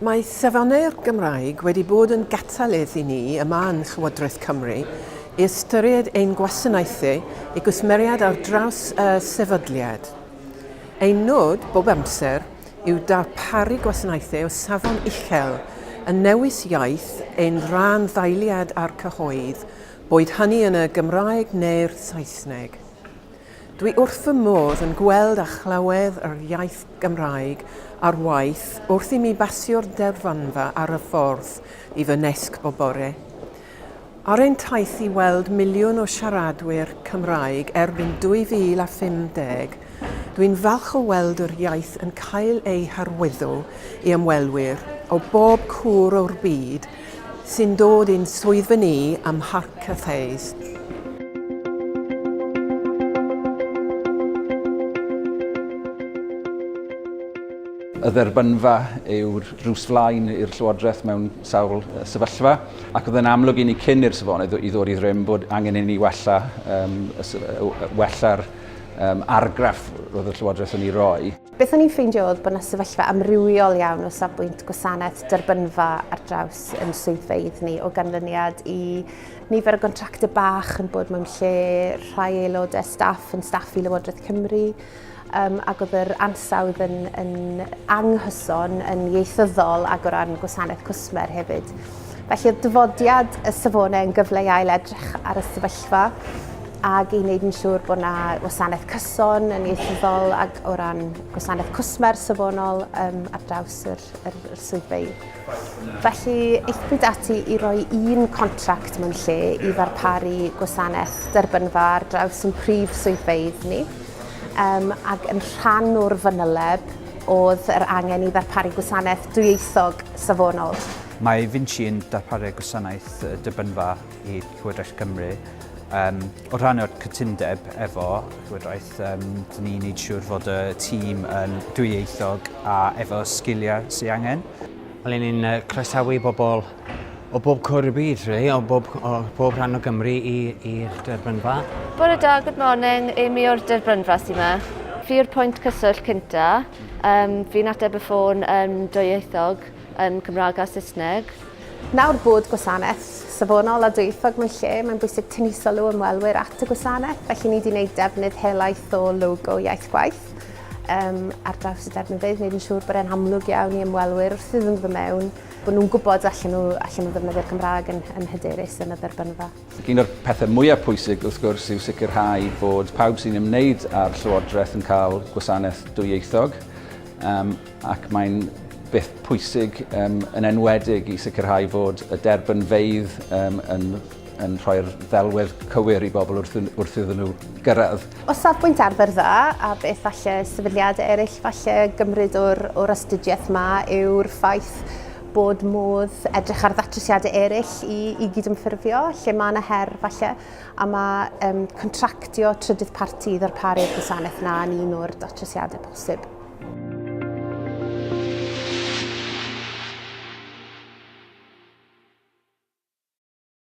Mae safonau'r Gymraeg wedi bod yn gatalydd i ni yma yn Llywodraeth Cymru i ystyried ein gwasanaethau i gwsmeriad ar draws y sefydliad. Ein nod bob amser yw darparu gwasanaethau o safon uchel yn newis iaith ein rhan ddailiad a'r cyhoedd, boed hynny yn y Gymraeg neu'r Saesneg. Dwi wrth fy modd yn gweld a chlywed yr iaith Gymraeg ar waith wrth i mi basio'r derbynfa ar y ffordd i fy nesg o bore. Ar ein taith i weld miliwn o siaradwyr Cymraeg erbyn 2050, dwi'n falch o weld yr iaith yn cael ei hyrwyddo i ymwelwyr o bob cwr o'r byd sy'n dod i'n swyddfa ni am harc a theis. Y dderbynfa yw'r drws flaen i'r Llywodraeth mewn sawl sefyllfa, ac oedd yn amlwg i ni cyn i'r safonau i ddod i ddrym bod angen i ni wella'r argraff roedd y Llywodraeth yn ei roi. Beth o'n i'n ffeindio oedd bod yna sefyllfa amrywiol iawn o safbwynt gwasanaeth derbynfa ar draws yn swyddfeydd ni, o ganlyniad i nifer y gontractau bach yn bod mewn lle rhai aelodau staff yn staff i Llywodraeth Cymru, ac oedd yr ansawdd yn anghyson, yn ieithyddol ac o ran gwasanaeth cwsmer hefyd. Felly oedd dyfodiad y safonau yn gyfle i ail edrych ar y sefyllfa ac i wneud yn siŵr bod yna gwasanaeth cyson yn ieithyddol ac o ran gwasanaeth cwsmer safonol ar draws yr swyddfeydd. Felly eithbwyd ati i roi un gontract mewn lle i ddarparu gwasanaeth derbynfa ar draws yn prif swyddfeydd ni. Ac yn rhan o'r fanyleb oedd yr angen i ddarparu gwasanaeth dwyieithog safonol. Mae Vinci yn darparu gwasanaeth derbynfa i Llywodraeth Cymru. O rhan o'r cytundeb efo Llywodraeth, dyn ni'n gwneud siŵr fod y tîm yn dwyieithog a efo sgiliau sy'n angen. Olen ni'n croesawu bobl o bob cwr y byd, o bob rhan o Gymru i'r derbynfa. Bore da, good morning, Amy o'r derbynfa sy'n yma. Fi yw'r pwynt cyswllt cynta. Fi'n ateb y ffôn dwyieithog yn Cymraeg a Saesneg. Nawr bod gwasanaeth safonol a dwyieithog mewn lle, mae'n bwysig tynnu sylw ymwelwyr at y gwasanaeth, felly ni wedi gwneud defnydd helaeth o logo iaith gwaith ar draws y derbynfeydd, wneud yn siŵr bod e'n amlwg iawn i ymwelwyr wrth iddyn nhw mewn, bod nhw'n gwybod allan nhw ddefnyddio'r Cymraeg yn hyderus yn y derbynfa. Un o'r pethau mwyaf pwysig wrth gwrs yw sicrhau bod pawb sy'n ymwneud â'r Llywodraeth yn cael gwasanaeth dwyieithog, ac mae'n beth pwysig yn enwedig i sicrhau fod y derbynfeydd yn rhoi'r ddelwedd cywir i bobl wrth iddyn nhw gyrraedd. O safbwynt arfer dda, a beth falle sefydliadau eraill falle gymryd o'r astudiaeth yma yw'r ffaith bod modd edrych ar ddatrysiadau eraill i gydymffurfio, lle mae yna her falle, a mae contractio trydydd parti i ddarparu'r gwasanaeth yna yn un o'r datrysiadau posib.